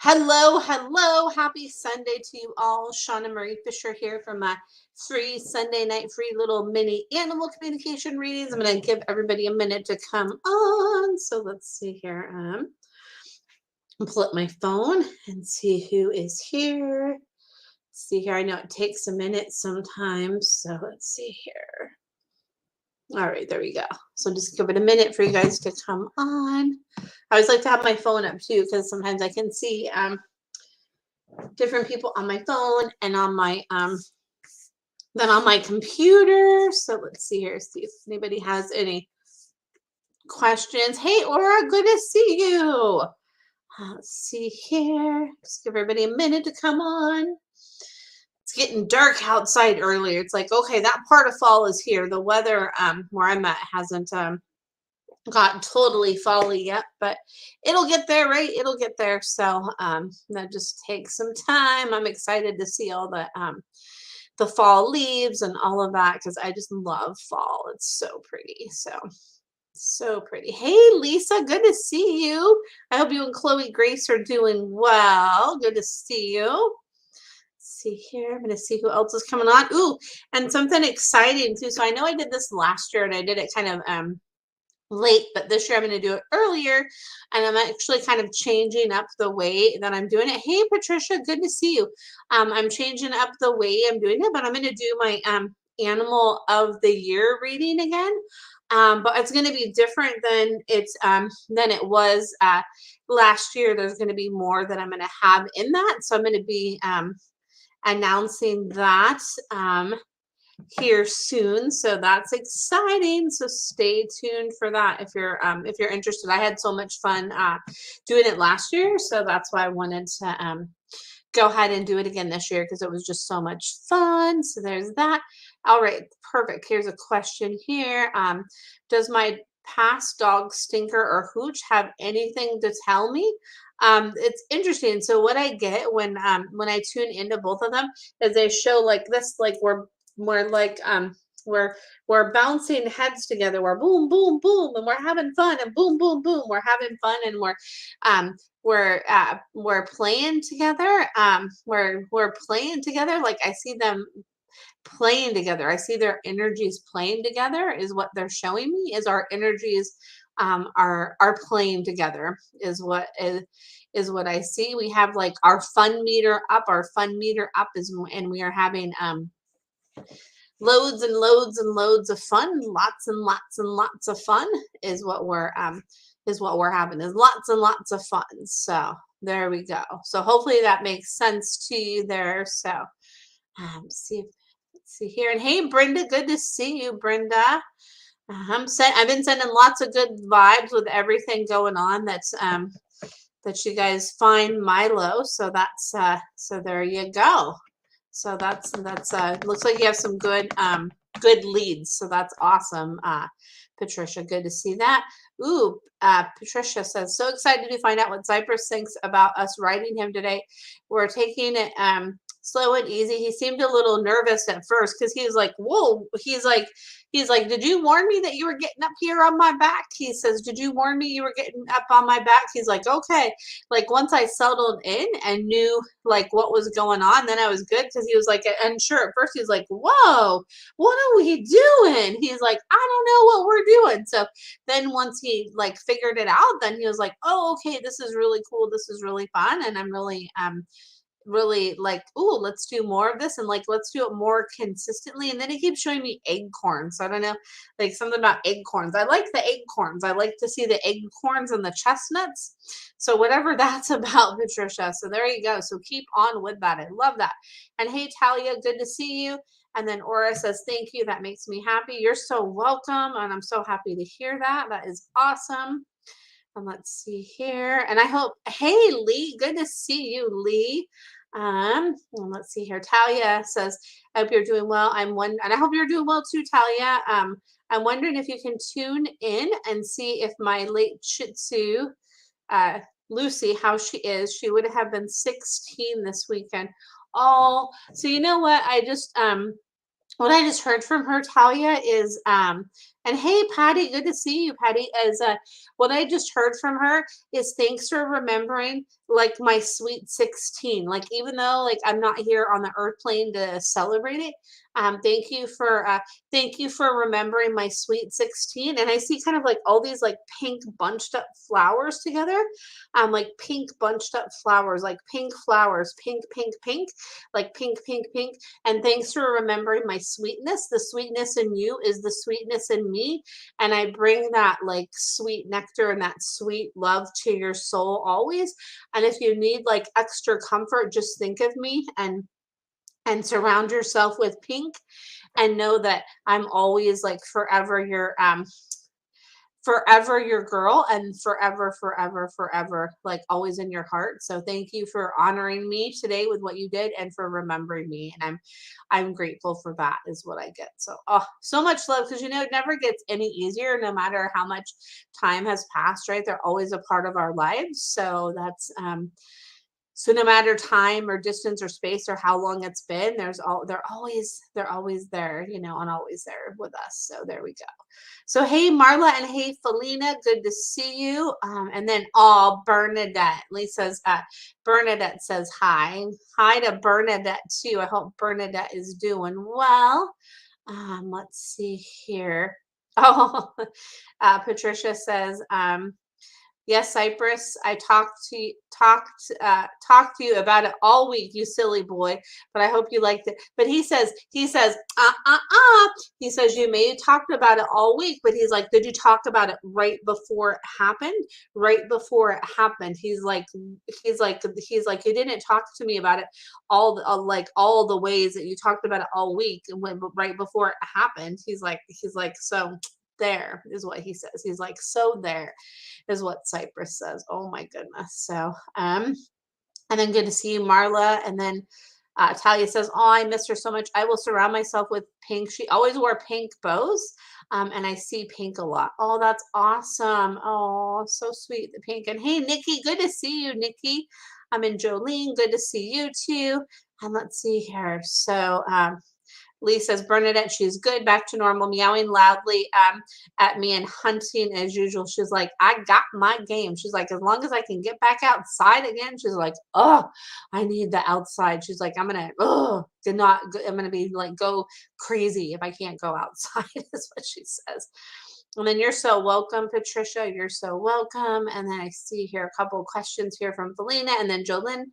Hello, hello. Happy Sunday to you all. Shauna Marie Fisher here from my free Sunday night, free little mini animal communication readings. I'm going to give everybody a minute to come on. So let's see here. I'll pull up my phone and see who is here. See here. I know it takes a minute sometimes. So let's see here. All right, there we go. So just give it a minute for you guys to come on. I always like to have my phone up too, because sometimes I can see different people on my phone and on my then on my computer. So let's see here, see if anybody has any questions. Hey Aura, good to see you. Let's see here. Just give everybody a minute to come on. It's getting dark outside earlier. It's like, okay, that part of fall is here. The weather where I'm at hasn't got totally folly yet, but it'll get there, right? It'll get there. So that just takes some time. I'm excited to see all the fall leaves and all of that because I just love fall. It's so pretty. So pretty. Hey Lisa, good to see you. I hope you and Chloe Grace are doing well. Good to see you. See here. I'm going to see who else is coming on. Ooh, and something exciting too. So I know I did this last year and I did it kind of late, but this year I'm going to do it earlier, and I'm actually kind of changing up the way that I'm doing it. Hey Patricia, good to see you. I'm changing up the way I'm doing it, but I'm going to do my animal of the year reading again, but it's going to be different than it was last year. There's going to be more that I'm going to have in that, so I'm going to be announcing that here soon, so that's exciting. So stay tuned for that if you're interested. I had so much fun doing it last year, so that's why I wanted to go ahead and do it again this year because it was just so much fun. So there's that. All right, perfect. Here's a question here. Does my past dog Stinker or Hooch have anything to tell me? It's interesting. So what I get when I tune into both of them is they show like this, like we're like we're bouncing heads together, we're boom boom boom, and we're having fun, and boom boom boom, we're having fun, and we're playing together. We're playing together. Like I see them playing together. I see their energies playing together is what they're showing me. Is our energies are playing together is what I see. We have like our fun meter up. Our fun meter up is, and we are having loads and loads and loads of fun. Lots and lots and lots of fun is what we're having, is lots and lots of fun. So there we go. So hopefully that makes sense to you there. So let's see here. And hey Brenda, good to see you, Brenda. I've been sending lots of good vibes with everything going on that you guys find Milo. So that's so there you go. So that's looks like you have some good leads. So that's awesome. Patricia, good to see that. Ooh, Patricia says, so excited to find out what Cypress thinks about us writing him today. We're taking it slow and easy. He seemed a little nervous at first because he was like, whoa, he's like, did you warn me that you were getting up here on my back? He says, did you warn me you were getting up on my back? He's like, okay. Like once I settled in and knew like what was going on, then I was good, because he was like unsure at first. He was like, whoa, what are we doing? He's like, I don't know what we're doing. So then once he like figured it out, then he was like, oh, okay, this is really cool. This is really fun. And I'm really like, ooh, let's do more of this, and like let's do it more consistently. And then he keeps showing me acorns. So I don't know, like something about acorns. I like the acorns. I like to see the acorns and the chestnuts. So whatever that's about, Patricia. So there you go. So keep on with that. I love that. And hey Talia, good to see you. And then Aura says, thank you. That makes me happy. You're so welcome. And I'm so happy to hear that. That is awesome. And let's see here. And I hope, hey Lee, good to see you, Lee. And let's see here. Talia says, I hope you're doing well. And I hope you're doing well too, Talia. I'm wondering if you can tune in and see if my late Shih Tzu, Lucy, how she is. She would have been 16 this weekend. Oh, so you know what? What I just heard from her, Talia, is And hey, Patty, good to see you, Patty. As what I just heard from her is thanks for remembering like my sweet 16. Like even though like I'm not here on the earth plane to celebrate it, thank you for remembering my sweet 16. And I see kind of like all these like pink bunched up flowers together. Like pink bunched up flowers, like pink flowers, pink, pink, pink, like pink, pink, pink. And thanks for remembering my sweetness. The sweetness in you is the sweetness in me. And I bring that like sweet nectar and that sweet love to your soul always. And if you need like extra comfort, just think of me and surround yourself with pink and know that I'm always like forever your girl and forever, forever, forever, like always in your heart. So thank you for honoring me today with what you did and for remembering me. And I'm grateful for that is what I get. So oh, so much love because you know it never gets any easier no matter how much time has passed, right? They're always a part of our lives. So that's so no matter time or distance or space or how long it's been, they're always there, you know, and always there with us. So there we go. So hey Marla and hey Felina, good to see you. And then Bernadette. Bernadette says hi. Hi to Bernadette too. I hope Bernadette is doing well. Let's see here. Oh, Patricia says, yes, Cypress, I talked to you about it all week, you silly boy. But I hope you liked it. But he says you may have talked about it all week, but he's like, did you talk about it right before it happened? Right before it happened. He's like, you didn't talk to me about it all the ways that you talked about it all week and when right before it happened. He's like, so there is what he says. He's like, so there is what Cypress says. Oh my goodness. So, and then good to see you, Marla. And then Talia says, oh, I miss her so much. I will surround myself with pink. She always wore pink bows. And I see pink a lot. Oh, that's awesome. Oh, so sweet. The pink. And hey, Nikki, good to see you, Nikki. I'm in Jolene. Good to see you too. And let's see here. So, Lee says, Bernadette, she's good, back to normal, meowing loudly at me and hunting as usual. She's like, I got my game. She's like, as long as I can get back outside again, she's like, oh, I need the outside. She's like, I'm gonna be like, go crazy if I can't go outside, is what she says. And then you're so welcome, Patricia. You're so welcome. And then I see here a couple of questions here from Felina and then Jolene,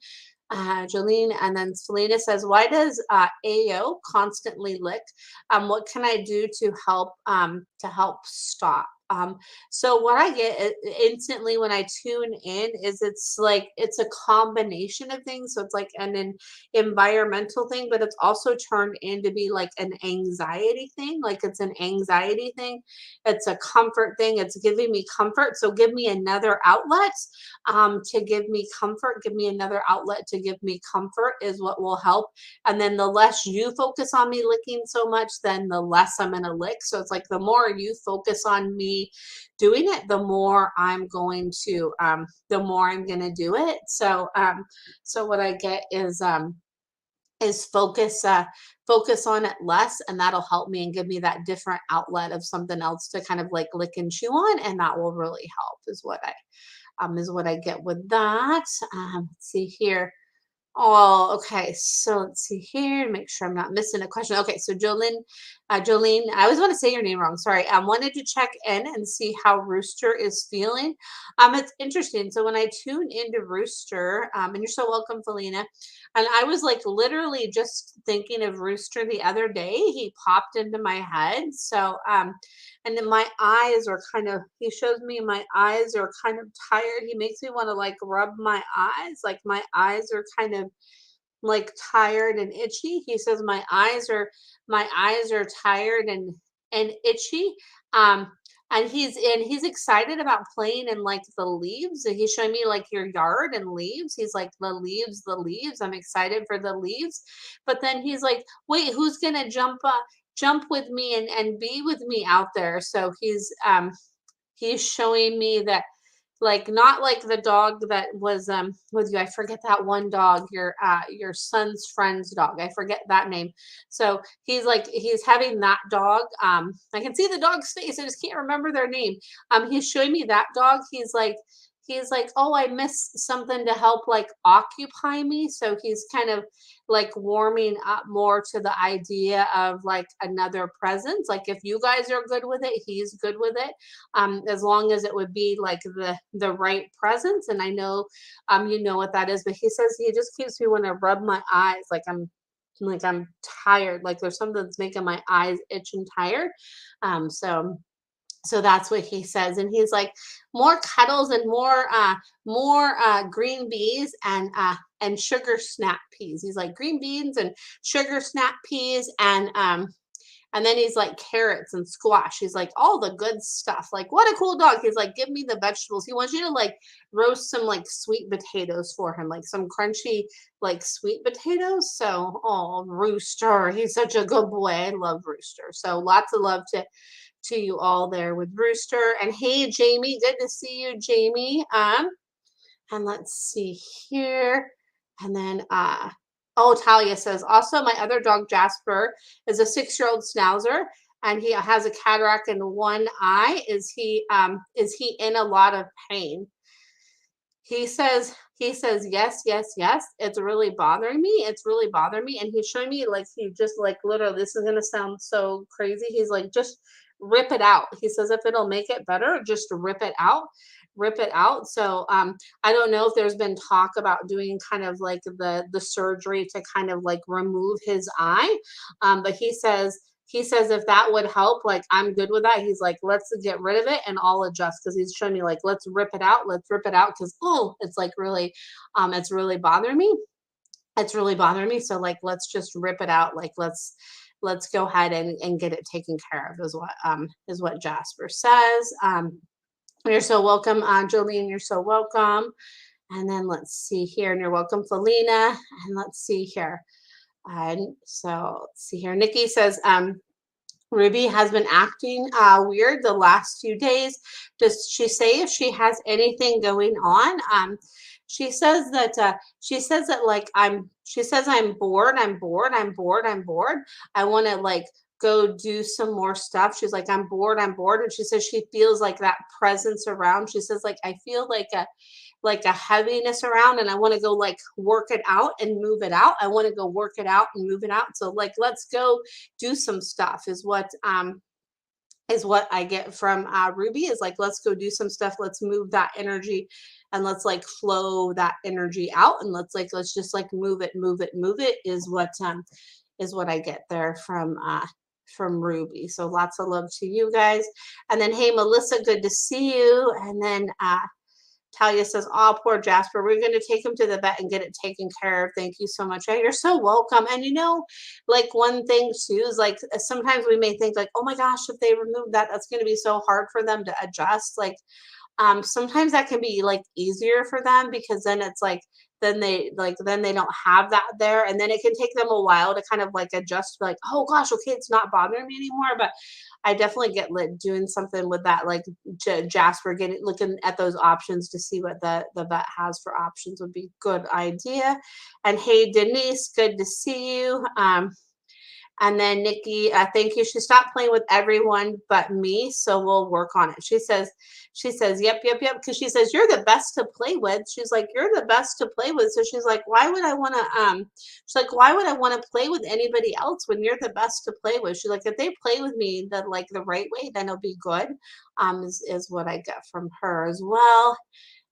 and then Selena says, "Why does AO constantly lick? What can I do to help stop?" So what I get instantly when I tune in is it's a combination of things. So it's like an environmental thing, but it's also turned into be like an anxiety thing. Like it's an anxiety thing. It's a comfort thing. It's giving me comfort. So give me another outlet to give me comfort. Give me another outlet to give me comfort is what will help. And then the less you focus on me licking so much, then the less I'm going to lick. So it's like the more you focus on me doing it, the more I'm going to do it. So what I get is focus on it less, and that'll help me and give me that different outlet of something else to kind of like lick and chew on, and that will really help is what I get with that. Let's see here. Oh, okay. So let's see here. Make sure I'm not missing a question. Okay, so Jolene, I always want to say your name wrong. Sorry. I wanted to check in and see how Rooster is feeling. It's interesting. So when I tune into Rooster, and you're so welcome, Felina. And I was like literally just thinking of Rooster the other day. He popped into my head. So and then my eyes are he shows me my eyes are kind of tired. He makes me want to like rub my eyes. Like my eyes are kind of like tired and itchy. He says my eyes are tired and itchy. Um and he's excited about playing in like the leaves. And he's showing me like your yard and leaves. He's like the leaves. I'm excited for the leaves. But then he's like, wait, who's gonna jump with me and be with me out there? So he's showing me that like not like the dog that was with you. I forget that one dog, your son's friend's dog. I forget that name. So he's having that dog. I can see the dog's face. I just can't remember their name. He's showing me that dog. He's like, oh, I miss something to help like occupy me. So he's kind of like warming up more to the idea of like another presence. Like if you guys are good with it, he's good with it. As long as it would be like the right presence. And I know you know what that is, but he says he just keeps me want to rub my eyes like I'm tired, like there's something that's making my eyes itch and tired. So that's what he says, and he's like more cuddles and more green beans and sugar snap peas. He's like green beans and sugar snap peas and then he's like carrots and squash. He's like all the good stuff. Like what a cool dog. He's like give me the vegetables. He wants you to like roast some like sweet potatoes for him, like some crunchy like sweet potatoes. So oh, Rooster, he's such a good boy. I love Rooster. So lots of love to you all there with Rooster. And hey, Jamie, good to see you, Jamie. And let's see here. And then oh, Talia says, also my other dog Jasper is a 6-year-old schnauzer and he has a cataract in one eye. Is he in a lot of pain? He says yes, yes, yes. It's really bothering me. It's really bothering me. And he's showing me like he just like literally, this is gonna sound so crazy. He's like, just rip it out. He says if it'll make it better, just rip it out. Rip it out. So I don't know if there's been talk about doing kind of like the surgery to kind of like remove his eye. But he says if that would help, like I'm good with that. He's like, let's get rid of it and I'll adjust because he's showing me like, let's rip it out. Let's rip it out because oh, it's really bothering me. It's really bothering me. So like, let's just rip it out. Like let's go ahead and get it taken care of is what Jasper says. You're so welcome, Jolene. You're so welcome. And then let's see here. And you're welcome, Felina. And let's see here. And so let's see here. Nikki says, Ruby has been acting weird the last few days. Does she say if she has anything going on? She says that like I'm bored. I'm bored. I'm bored. I'm bored. I want to like go do some more stuff. She's like, I'm bored. I'm bored. And she says she feels like that presence around. She says, like, I feel like a heaviness around and I want to go like work it out and move it out. I want to go work it out and move it out. So like let's go do some stuff is what I get from Ruby is like let's go do some stuff. Let's move that energy and let's like flow that energy out and let's just like move it, move it, move it is what I get there from Ruby. So lots of love to you guys. And then hey Melissa, good to see you. And then Talia says, oh, poor Jasper. We're going to take him to the vet and get it taken care of. Thank you so much. Yeah, you're so welcome. And like one thing too is like sometimes we may think like, oh my gosh, if they remove that, that's going to be so hard for them to adjust. Like sometimes that can be like easier for them because then it's like then they don't have that there and then it can take them a while to kind of like adjust like oh gosh, okay, it's not bothering me anymore. But I definitely get lit doing something with that, like Jasper, getting looking at those options to see what the vet has for options would be good idea. And hey Denise, good to see you. And then Nikki, thank you. She stopped playing with everyone but me, so we'll work on it. She says, yep, yep, yep. Because she says you're the best to play with. She's like, you're the best to play with. So she's like, why would I want to? She's like, why would I want to play with anybody else when you're the best to play with? She's like, if they play with me the right way, then it'll be good. Is what I get from her as well.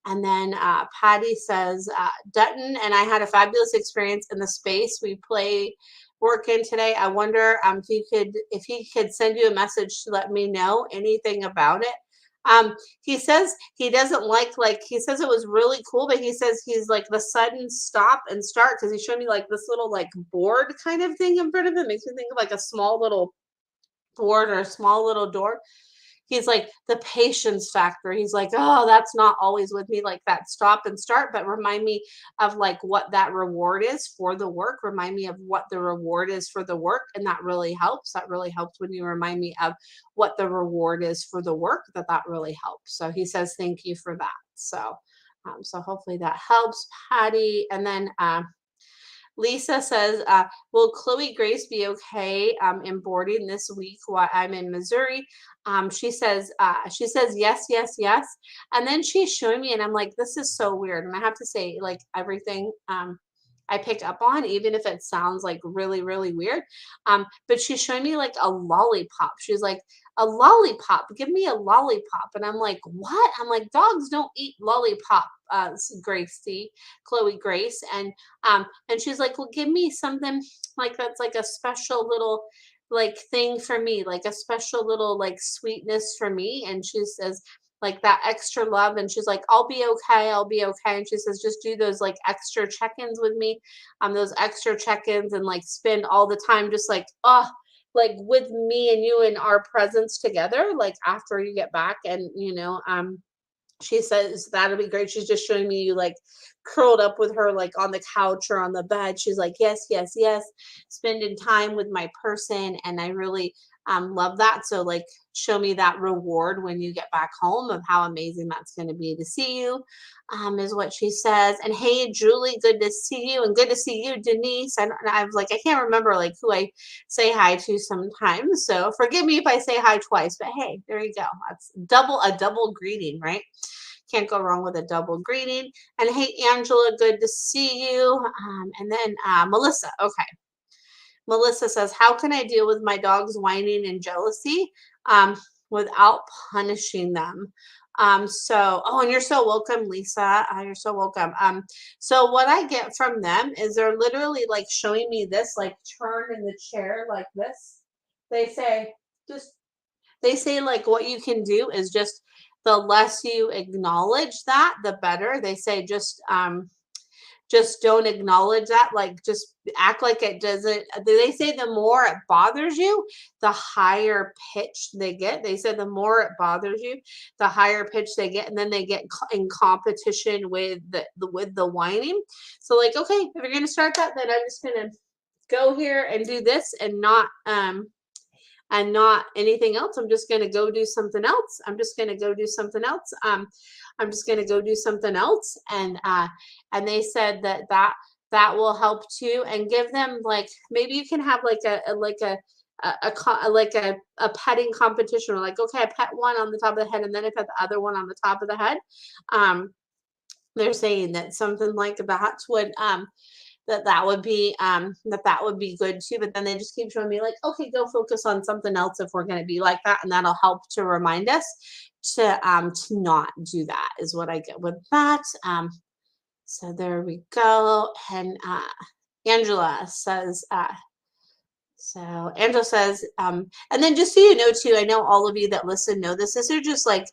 And then Patty says, Dutton and I had a fabulous experience in the space we play work in today. I wonder if he could send you a message to let me know anything about it. He says he doesn't like he says it was really cool, but he says he's like the sudden stop and start because he showed me like this little like board kind of thing in front of him. Makes me think of like a small little board or a small little door. He's like the patience factor. He's like, oh, that's not always with me, like that stop and start, but remind me of like what that reward is for the work. Remind me of what the reward is for the work. And that really helps. That really helps when you remind me of what the reward is for the work, that really helps. So he says, thank you for that. So hopefully that helps, Patty. And then Lisa says, will Chloe Grace be okay in boarding this week while I'm in Missouri? She says yes, yes, yes. And then she's showing me, and I'm like, this is so weird. And I have to say, like everything I picked up on, even if it sounds like really, really weird. But she's showing me like a lollipop. She's like, a lollipop, give me a lollipop. And I'm like, what? I'm like, dogs don't eat lollipop, Gracie, Chloe Grace. And she's like, well, give me something like that's like a special little like thing for me, like a special little like sweetness for me. And she says, like that extra love. And she's like, I'll be okay. I'll be okay. And she says, just do those like extra check-ins with me, those extra check-ins and like spend all the time just like, oh, like with me and you in our presence together, like after you get back. And, she says that'll be great. She's just showing me you like curled up with her, like on the couch or on the bed. She's like, yes, yes, yes, spending time with my person. And I really love that. So, like, show me that reward when you get back home of how amazing that's going to be to see you, is what she says. And hey, Julie, good to see you. And good to see you, Denise. I was like, I can't remember like who I say hi to sometimes. So forgive me if I say hi twice, but hey, there you go. That's a double greeting, right? Can't go wrong with a double greeting. And hey, Angela, good to see you. And then Melissa. Okay. Melissa says, how can I deal with my dog's whining and jealousy without punishing them? And you're so welcome, Lisa. You're so welcome. So what I get from them is they're literally like showing me this, like turn in the chair like this. They say, like what you can do is just the less you acknowledge that, the better. They say just don't acknowledge that, like just act like it doesn't. They say the more it bothers you, the higher pitch they get. They said the more it bothers you, the higher pitch they get, and then they get in competition with the whining. So like, okay, if you're gonna start that, then I'm just gonna go here and do this and not anything else. I'm just going to go do something else. I'm just going to go do something else. I'm just going to go do something else. And they said that will help too, and give them like, maybe you can have like a petting competition, or like, okay, I pet one on the top of the head and then I pet the other one on the top of the head. They're saying that something like that would that would be that would be good too. But then they just keep showing me like, okay, go focus on something else if we're going to be like that, and that'll help to remind us to not do that, is what I get with that. So there we go. And Angela says Angela says, and then just so you know too, I know all of you that listen know this. These are just like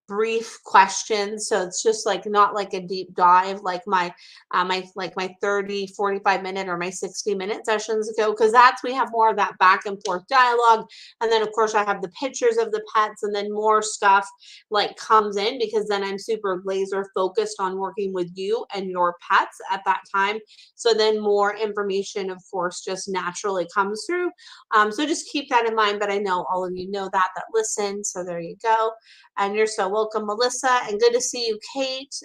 brief questions, so it's just like not like a deep dive like my 30-45 minute or my 60-minute sessions go, because we have more of that back and forth dialogue. And then of course I have the pictures of the pets, and then more stuff like comes in, because then I'm super laser focused on working with you and your pets at that time. So then more information of course just naturally comes through. So just keep that in mind. But I know all of you know that listen, so there you go. And you're so welcome, Melissa, and good to see you, Kate.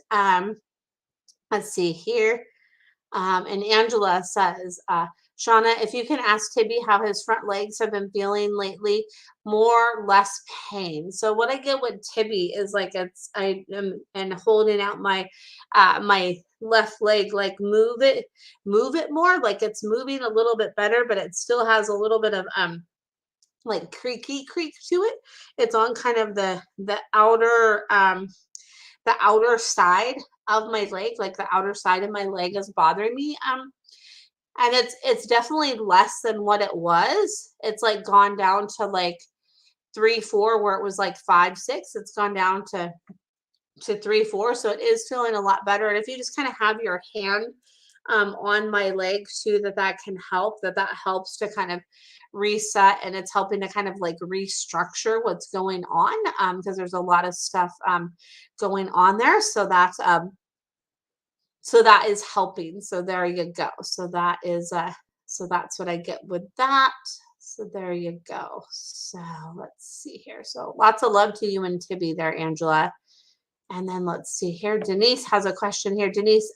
Let's see here. And Angela says, Shauna, if you can ask Tibby how his front legs have been feeling lately, more, less pain. So what I get with Tibby is like I am and holding out my my left leg, like move it more, like it's moving a little bit better, but it still has a little bit of like creak to it. It's on kind of the outer side of my leg, like the outer side of my leg is bothering me. And it's definitely less than what it was. It's like gone down to like 3-4, where it was like 5-6. It's gone down to 3-4. So it is feeling a lot better. And if you just kind of have your hand on my leg too, that can help. That helps to kind of reset, and it's helping to kind of like restructure what's going on, because there's a lot of stuff going on there. So that is helping. So there you go. So that is so that's what I get with that. So there you go. So let's see here. So lots of love to you and Tibby there, Angela. And then let's see here. Denise has a question here. Denise,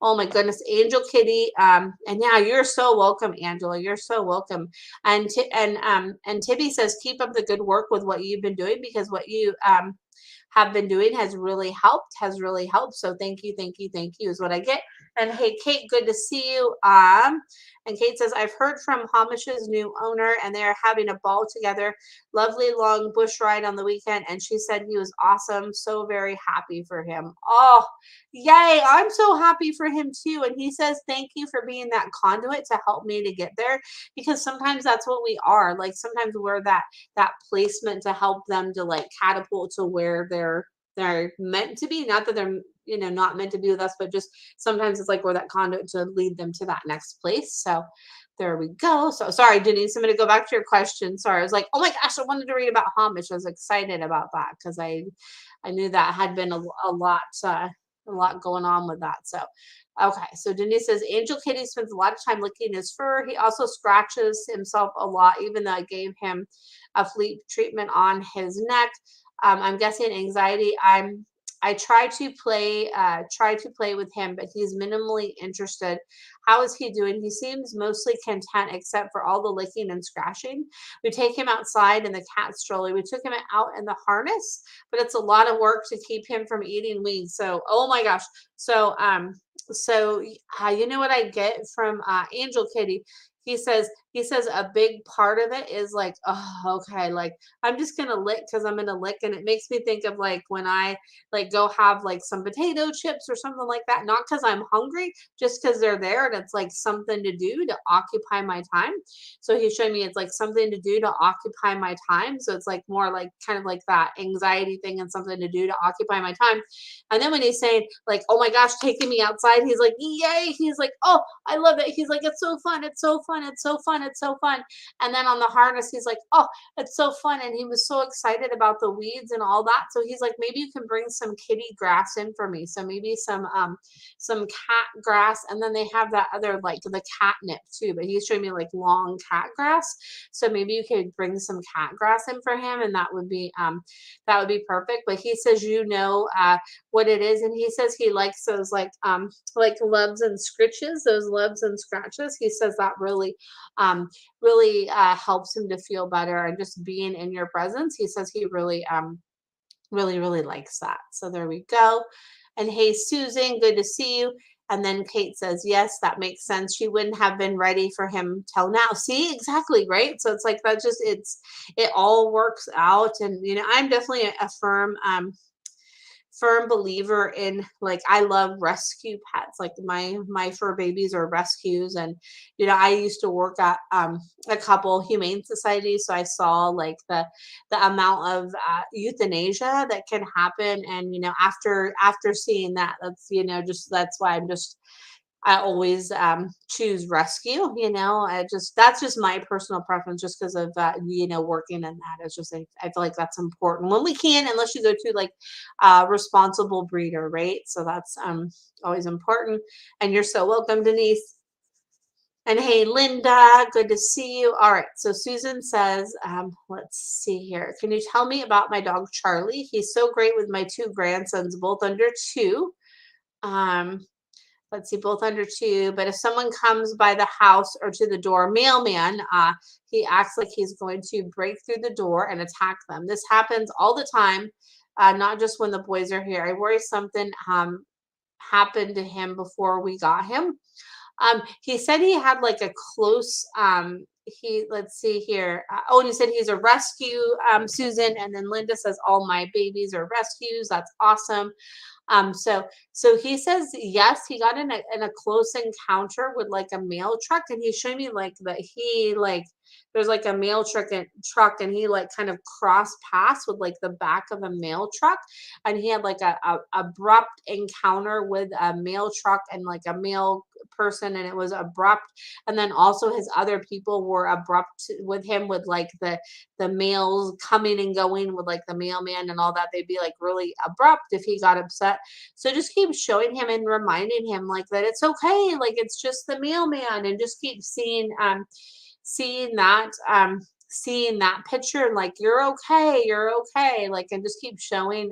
oh my goodness, Angel Kitty. And yeah, you're so welcome, Angela. You're so welcome. And Tibby says, keep up the good work with what you've been doing, because what you have been doing has really helped. So thank you, thank you, thank you is what I get. And hey, Kate, good to see you. And Kate says, I've heard from Hamish's new owner and they're having a ball together. Lovely long bush ride on the weekend. And she said he was awesome. So very happy for him. Oh, yay. I'm so happy for him too. And he says, thank you for being that conduit to help me to get there, because sometimes that's what we are. Like sometimes we're that placement to help them to like catapult to where they're meant to be. Not that they're not meant to be with us, but just sometimes it's like we're that conduit to lead them to that next place. So there we go. So sorry, Denise, I'm going to go back to your question. Sorry, I was like, oh my gosh, I wanted to read about Hamish. I was excited about that because I knew that had been a lot going on with that. So okay, so Denise says Angel Kitty spends a lot of time licking his fur. He also scratches himself a lot, even though I gave him a fleet treatment on his neck. I'm guessing anxiety. I try to play with him, but he's minimally interested. How is he doing? He seems mostly content, except for all the licking and scratching. We take him outside in the cat stroller. We took him out in the harness, but it's a lot of work to keep him from eating weeds. So, oh my gosh. So you know what I get from Angel Kitty? He says a big part of it is like, oh, okay, like I'm just gonna lick because I'm gonna lick, and it makes me think of like when I like go have like some potato chips or something like that, not because I'm hungry, just because they're there and it's like something to do to occupy my time. So he's showing me it's like something to do to occupy my time. So it's like more like kind of like that anxiety thing and something to do to occupy my time. And then when he's saying like, oh my gosh, taking me outside, he's like, yay. He's like, oh, I love it. He's like, it's so fun. It's so fun. It's so fun. It's so fun. And then on the harness, he's like, oh, it's so fun. And he was so excited about the weeds and all that. So he's like, maybe you can bring some kitty grass in for me. So maybe some cat grass. And then they have that other like the catnip too. But he's showing me like long cat grass. So maybe you could bring some cat grass in for him, and that would be perfect. But he says, what it is, and he says he likes those like loves and scritches, those loves and scratches. He says that really helps him to feel better, and just being in your presence, he says he really likes that. So there we go. And hey, Susan, good to see you. And then Kate says, yes, that makes sense. She wouldn't have been ready for him till now. See, exactly, right? So it's like that just it all works out. And I'm definitely a firm believer in, like, I love rescue pets. Like my fur babies are rescues. And I used to work at a couple humane societies, so I saw like the amount of euthanasia that can happen. And after seeing that, that's why I always choose rescue. That's just my personal preference, just because of working in that. It's just I feel like that's important when we can, unless you go to like responsible breeder, right? So that's always important. And you're so welcome, Denise. And hey, Linda, good to see you. All right, so Susan says, let's see here. Can you tell me about my dog Charlie? He's so great with my two grandsons, both under 2. Um, let's see, both under 2. But if someone comes by the house or to the door, mailman, he acts like he's going to break through the door and attack them. This happens all the time, not just when the boys are here. I worry something happened to him before we got him. He said he had like a close let's see here. Oh, and he said he's a rescue, Susan. And then Linda says all my babies are rescues. That's awesome. So he says yes, he got in a close encounter with like a mail truck, and he's showing me like that he like there's like a mail truck, and he like kind of crossed paths with like the back of a mail truck, and he had like a abrupt encounter with a mail truck and like a mail person, and it was abrupt. And then also his other people were abrupt with him, with like the mails coming and going with like the mailman and all that. They'd be like really abrupt if he got upset. So just keep showing him and reminding him like that it's okay, like it's just the mailman, and just keep seeing that picture, and like you're okay, like, and just keep showing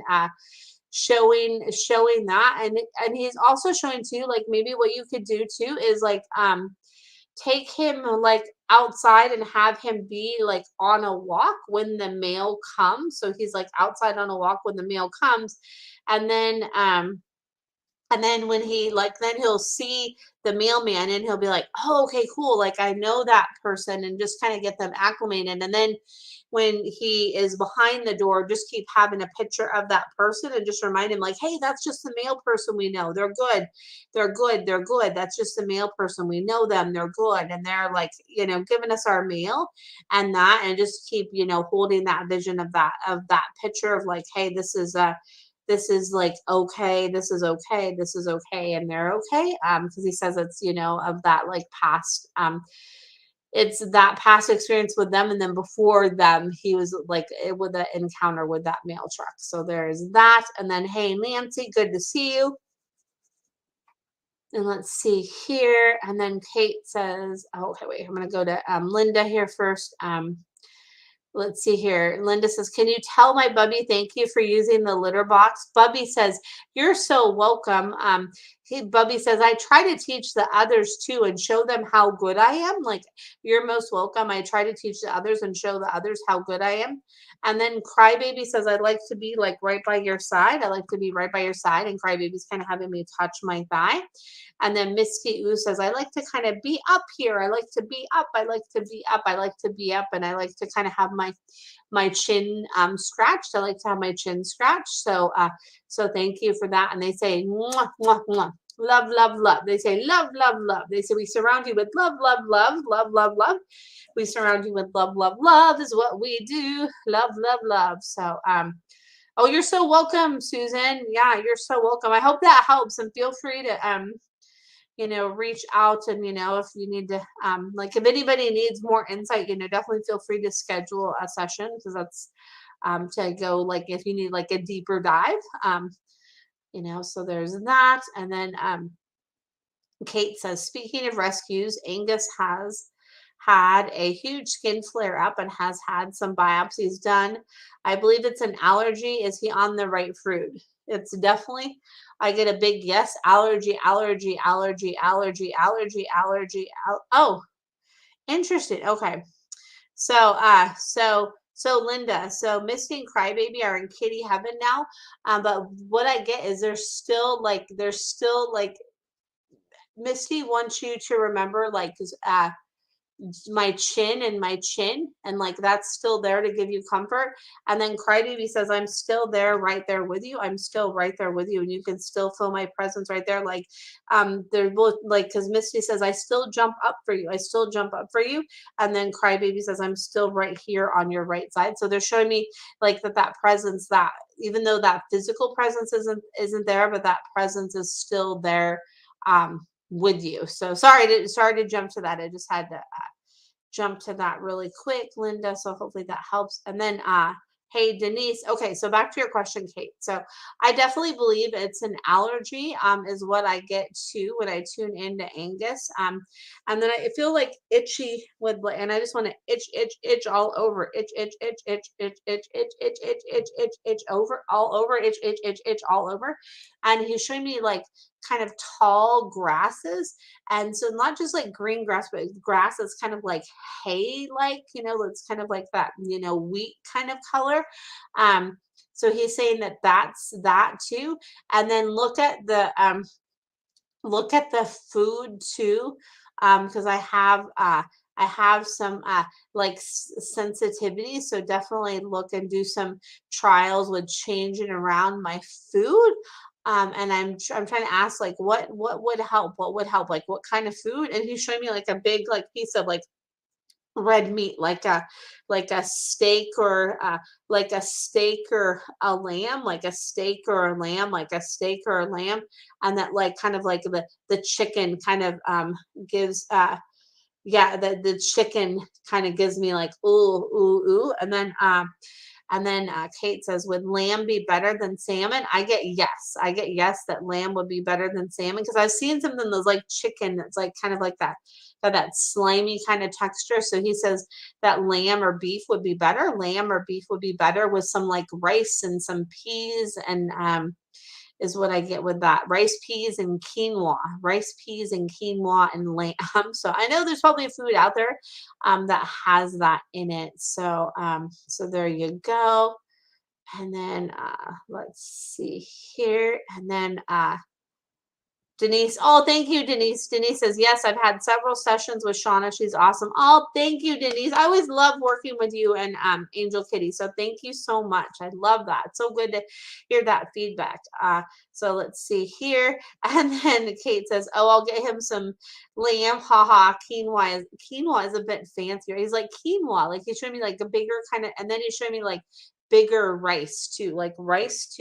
showing that, and he's also showing too, like maybe what you could do too is like take him like outside and have him be like on a walk when the mail comes. So he's like outside on a walk when the mail comes, and then when he like then he'll see the mailman and he'll be like, oh, okay, cool, like I know that person, and just kind of get them acclimated. And then when he is behind the door, just keep having a picture of that person and just remind him like, hey, that's just the mail person we know. They're good. They're good. They're good. That's just the mail person. We know them. They're good. And they're like, giving us our mail and that, and just keep, holding that vision of that picture of like, hey, this is like okay, this is okay, this is okay, and they're okay. Because he says it's, of that like past it's that past experience with them, and then before them he was like with the encounter with that mail truck. So there's that. And then, hey Nancy, good to see you. And let's see here. And then Kate says, oh, okay, wait, I'm gonna go to Linda here first. Let's see here. Linda says, can you tell my Bubby thank you for using the litter box? Bubby says, you're so welcome. Bubby says, I try to teach the others too and show them how good I am. Like, you're most welcome. I try to teach the others and show the others how good I am. And then Crybaby says, I'd like to be like right by your side. I like to be right by your side. And Crybaby's kind of having me touch my thigh. And then Misty Ooh says, I like to kind of be up here. I like to be up. I like to be up. I like to be up. And I like to kind of have my chin scratched. I like to have my chin scratched. So thank you for that. And they say, mwah, mwah, mwah. Love, love, love. They say, love, love, love. They say, we surround you with love, love, love, love, love, love. We surround you with love, love, love is what we do. Love, love, love. So, oh, you're so welcome, Susan. Yeah, you're so welcome. I hope that helps. And feel free to, reach out. And, if you need to, like if anybody needs more insight, definitely feel free to schedule a session, because that's, to go, like, if you need like a deeper dive, so there's that. And then, Kate says, speaking of rescues, Angus has had a huge skin flare up and has had some biopsies done. I believe it's an allergy. Is he on the right fruit? It's definitely, I get a big yes. Allergy, allergy, allergy, allergy, allergy, allergy. Oh, interesting. Okay. So Linda, so Misty and Crybaby are in kitty heaven now. But what I get is there's still like Misty wants you to remember, like, my chin and like that's still there to give you comfort. And then Crybaby says, I'm still there, right there with you. I'm still right there with you, and you can still feel my presence right there. Like, they're both like, because Misty says, I still jump up for you. I still jump up for you. And then Crybaby says, I'm still right here on your right side. So they're showing me like that presence, that even though that physical presence isn't there, but that presence is still there. With you. So sorry to jump to that. I just had to jump to that really quick, Linda. So hopefully that helps. And then hey Denise. Okay, so back to your question, Kate. So I definitely believe it's an allergy, is what I get to when I tune into Angus. And then I feel like itchy and I just want to itch all over, itch over, all over, itch all over. And he's showing me like kind of tall grasses, and so not just like green grass, but grass that's kind of like hay, like, it's kind of like that, wheat kind of color. So he's saying that's that too. And then look at the food too, because I have some like sensitivity. So definitely look and do some trials with changing around my food. And I'm trying to ask like what would help? What would help? Like what kind of food? And he's showing me like a big like piece of like red meat, like a steak, or like a steak or a lamb, like a steak or a lamb, like a steak or a lamb. And that like kind of like the chicken kind of gives yeah, the chicken kind of gives me like ooh ooh ooh. And then And then Kate says, would lamb be better than salmon? I get yes. I get yes that lamb would be better than salmon because I've seen something that's like chicken that's like kind of like that, got that slimy kind of texture. So he says that lamb or beef would be better. Lamb or beef would be better with some like rice and some peas and is what I get with that. Rice, peas, and quinoa. Rice, peas, and quinoa and lamb. So I know there's probably a food out there that has that in it. So so there you go. And then let's see here. And then Denise, oh, thank you, Denise. Denise says, yes, I've had several sessions with Shauna. She's awesome. Oh, thank you, Denise. I always love working with you and Angel Kitty. So thank you so much. I love that. It's so good to hear that feedback. So let's see here. And then Kate says, oh, I'll get him some lamb. Haha, quinoa is a bit fancier. He's like quinoa. Like he's showing me like a bigger kind of, and then he's showing me like bigger rice too, like rice,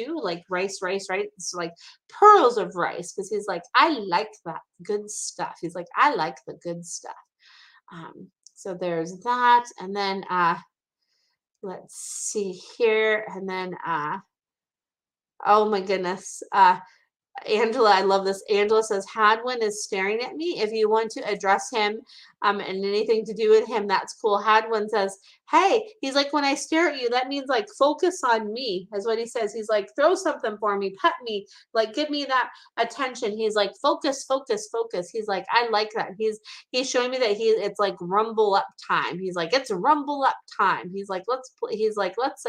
right? It's like pearls of rice because he's like, I like that good stuff. He's like, I like the good stuff. So there's that. And then let's see here. And then oh my goodness. Angela, I love this. Angela says, Hadwin is staring at me. If you want to address him and anything to do with him, that's cool. Hadwin says, hey, he's like, when I stare at you, that means like focus on me, is what he says. He's like, throw something for me, pet me, like give me that attention. He's like, focus, focus, focus. He's like, I like that. He's showing me that it's like rumble up time. He's like, it's rumble up time. He's like, let's play. He's like, let's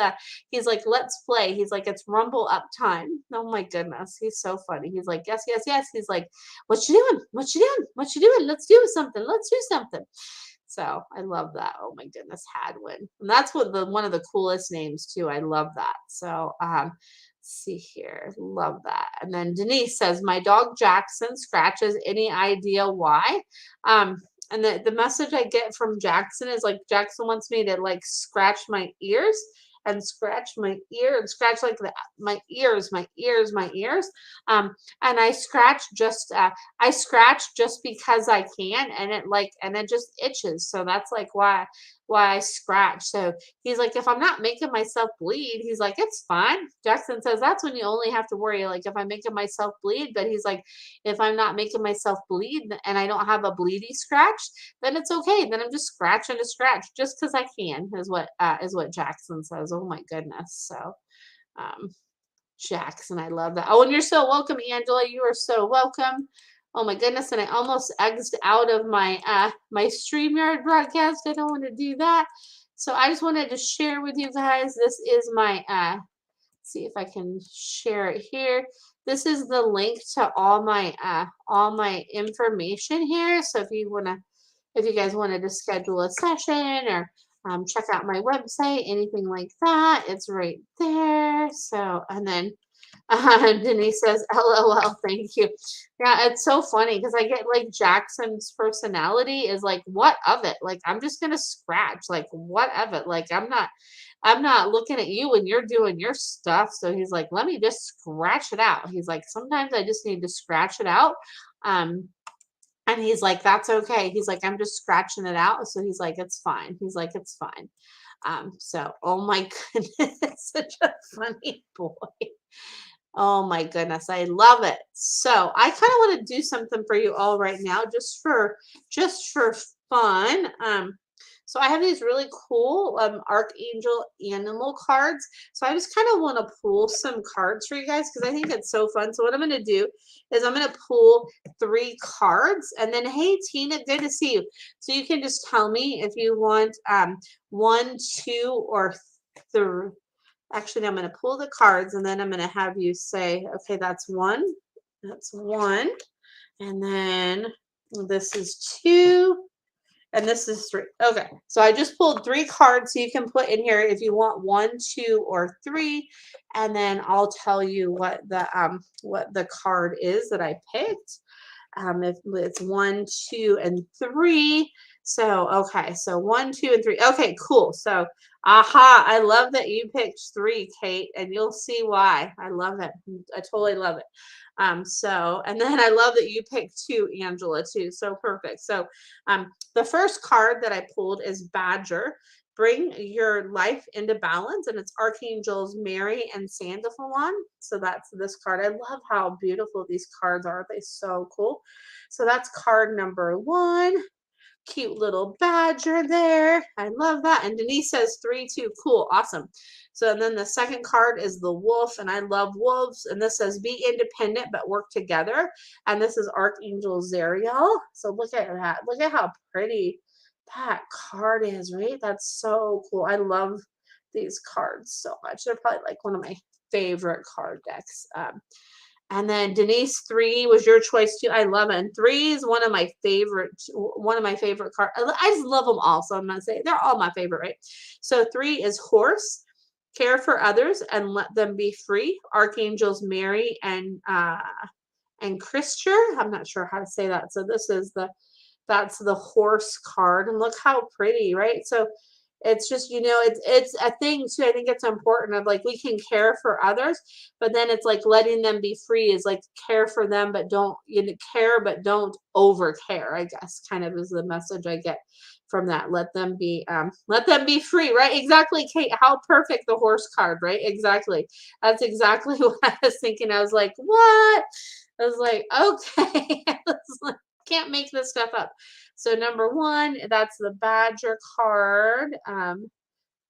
play. He's like, it's rumble up time. Oh my goodness. He's so funny. He's like, yes, yes, yes. He's like, what you doing? What you doing? What you doing? Let's do something. Let's do something. So I love that. Oh my goodness, Hadwin. And that's one of the coolest names too. I love that. So let's see here. Love that. And then Denise says, my dog Jackson scratches. Any idea why? And the message I get from Jackson is like Jackson wants me to like scratch my ears and scratch my ear and scratch like my ears. And I scratch just because I can, and it just itches. So that's like why I scratch. So he's like, if I'm not making myself bleed, he's like, it's fine. Jackson says that's when you only have to worry, like if I'm making myself bleed. But he's like, if I'm not making myself bleed and I don't have a bleedy scratch, then it's okay. Then I'm just scratching to scratch just because I can, is what Jackson says. Oh my goodness. So Jackson, I love that. Oh, and you're so welcome, Angela. You are so welcome. Oh my goodness, and I almost exited out of my my StreamYard broadcast. I don't want to do that. So I just wanted to share with you guys. This is my see if I can share it here. This is the link to all my information here. So if you guys wanted to schedule a session or check out my website, anything like that, it's right there. So, and then Denise says, LOL, thank you. Yeah, it's so funny because I get like Jackson's personality is like, what of it? Like, I'm just going to scratch, like, what of it? Like, I'm not looking at you when you're doing your stuff. So he's like, let me just scratch it out. He's like, sometimes I just need to scratch it out. And he's like, that's okay. He's like, I'm just scratching it out. So he's like, it's fine. He's like, it's fine. So, oh my goodness, such a funny boy. Oh my goodness, I love it. So I kind of want to do something for you all right now, just for fun. So I have these really cool Archangel animal cards. So I just kind of want to pull some cards for you guys because I think it's so fun. So what I'm going to do is I'm going to pull 3 cards, and then hey Tina, good to see you. So you can just tell me if you want 1, 2, or 3. Actually, I'm going to pull the cards, and then I'm going to have you say, okay, that's 1. That's 1. And then this is 2. And this is 3. Okay, so I just pulled 3 cards, so you can put in here if you want 1, 2, or 3, and then I'll tell you what the card is that I picked. If it's 1, 2, and 3. So okay, so 1, 2, and 3. Okay, cool. So aha, I love that you picked 3, Kate, and you'll see why. I love it. I totally love it. So, and then I love that you picked 2, Angela, too. So perfect. So, the first card that I pulled is Badger. bring your life into balance, and it's Archangels Mary and Sandalphon. So that's this card. I love how beautiful these cards are. They're so cool. So that's card number 1. Cute little badger there. I love that. And Denise says 3, 2. Cool. Awesome. So and then the second card is the wolf, and I love wolves. And this says be independent but work together. And this is Archangel Zariel. So look at that. Look at how pretty that card is, right? That's so cool. I love these cards so much. They're probably like one of my favorite card decks. And then Denise, 3 was your choice too. I love it. And 3 is one of my favorite cards. I just love them all. So I'm not saying they're all my favorite, right? So 3 is horse, care for others and let them be free. Archangels Mary and Christian. I'm not sure how to say that. So this is that's the horse card. And look how pretty, right? So it's just, it's a thing too. I think it's important of like we can care for others, but then it's like letting them be free is like care for them, but don't care, but don't over care, I guess, kind of is the message I get from that. Let them be free, right? Exactly, Kate. How perfect the horse card, right? Exactly. That's exactly what I was thinking. I was like, what? I was like, okay. I was like, can't make this stuff up. So number 1, that's the badger card.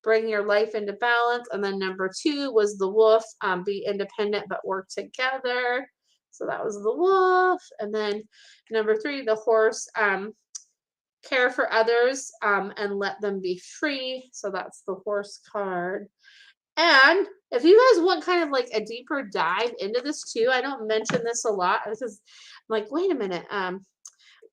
Bring your life into balance. And then number 2 was the wolf. Be independent but work together. So that was the wolf. And then number 3, the horse. Care for others and let them be free. So that's the horse card. And if you guys want kind of like a deeper dive into this too, I don't mention this a lot. This is I'm like, wait a minute.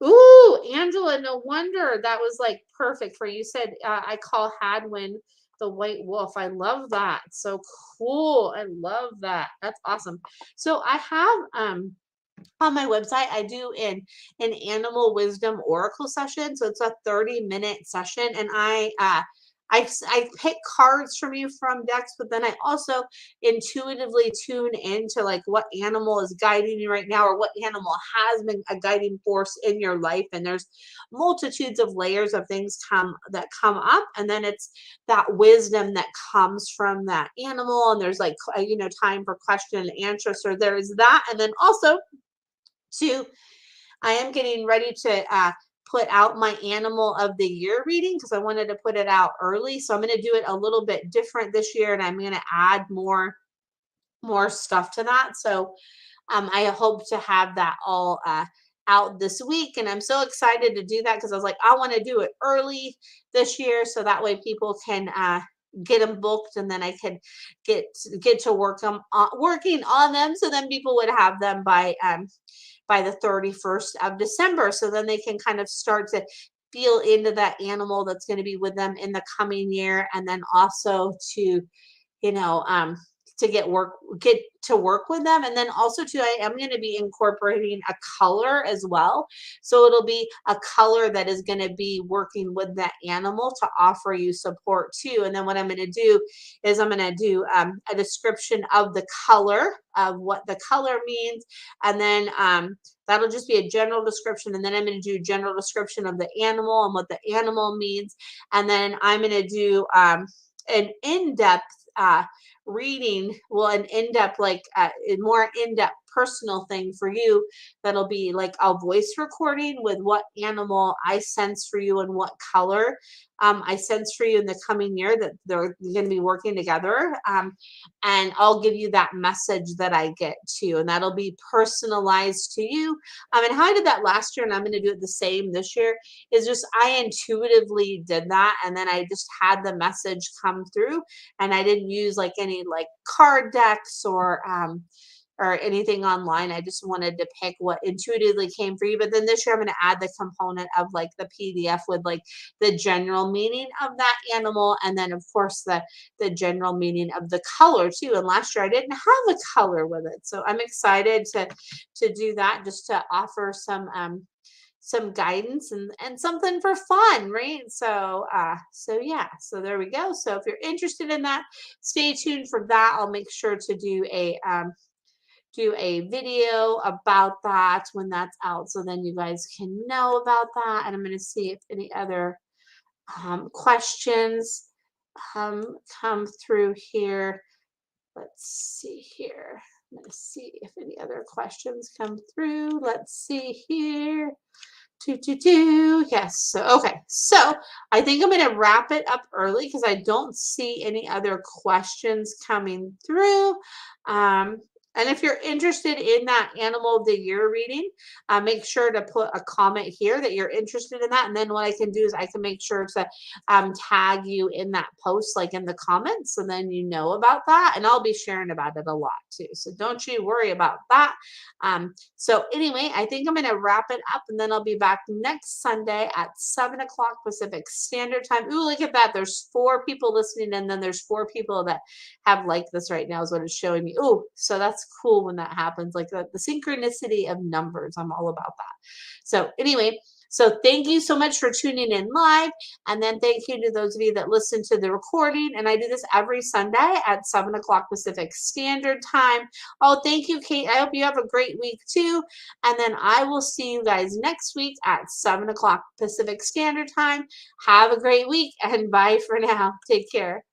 Ooh, Angela, no wonder that was like perfect for you. You said I call Hadwin the white wolf. I love that. So cool. I love that. That's awesome. So I have on my website, I do an animal wisdom oracle session. So it's a 30-minute session, and I pick cards from you from decks, but then I also intuitively tune into like what animal is guiding you right now, or what animal has been a guiding force in your life. And there's multitudes of layers of things that come up, and then it's that wisdom that comes from that animal. And there's like time for question and answer. So there is that, and then also too, I am getting ready to put out my animal of the year reading because I wanted to put it out early. So I'm going to do it a little bit different this year, and I'm going to add more stuff to that. So I hope to have that all out this week, and I'm so excited to do that because I was like, I want to do it early this year so that way people can get them booked, and then I can get to working on them, so then people would have them by the 31st of December. So then they can kind of start to feel into that animal that's going to be with them in the coming year. And then also to, you know, to get to work with them. And then also too, I am going to be incorporating a color as well. So it'll be a color that is going to be working with that animal to offer you support too. And then what I'm going to do is I'm going to do a description of the color, of what the color means. And then that'll just be a general description. And then I'm going to do a general description of the animal and what the animal means. And then I'm going to do an in-depth reading, an in-depth, like more in-depth personal thing for you, that'll be like a voice recording with what animal I sense for you and what color I sense for you in the coming year that they're going to be working together. And I'll give you that message that I get to, and that'll be personalized to you. And how I did that last year, and I'm going to do it the same this year, is just I intuitively did that, and then I just had the message come through, and I didn't use like any like card decks or anything online. I just wanted to pick what intuitively came for you. But then this year I'm going to add the component of like the PDF with like the general meaning of that animal, and then of course the general meaning of the color too. And last year I didn't have a color with it, so I'm excited to do that, just to offer some guidance and something for fun, right? So yeah, so there we go. So if you're interested in that, stay tuned for that. I'll make sure to do a video about that when that's out, so then you guys can know about that. And I'm going to see if any other questions come through here. Let's see here. I'm going to see if any other questions come through. Let's see here. Yes. So, okay. So I think I'm going to wrap it up early because I don't see any other questions coming through. And if you're interested in that Animal of the Year reading, make sure to put a comment here that you're interested in that. And then what I can do is I can make sure to tag you in that post, like in the comments, and then you know about that. And I'll be sharing about it a lot too. So don't you worry about that. So anyway, I think I'm going to wrap it up, and then I'll be back next Sunday at 7 o'clock Pacific Standard Time. Ooh, look at that. There's 4 people listening, and then there's 4 people that have liked this right now is what it's showing me. Ooh, so that's cool when that happens. Like the synchronicity of numbers. I'm all about that. So anyway, so thank you so much for tuning in live. And then thank you to those of you that listen to the recording. And I do this every Sunday at 7 o'clock Pacific Standard Time. Oh, thank you, Kate. I hope you have a great week too. And then I will see you guys next week at 7 o'clock Pacific Standard Time. Have a great week and bye for now. Take care.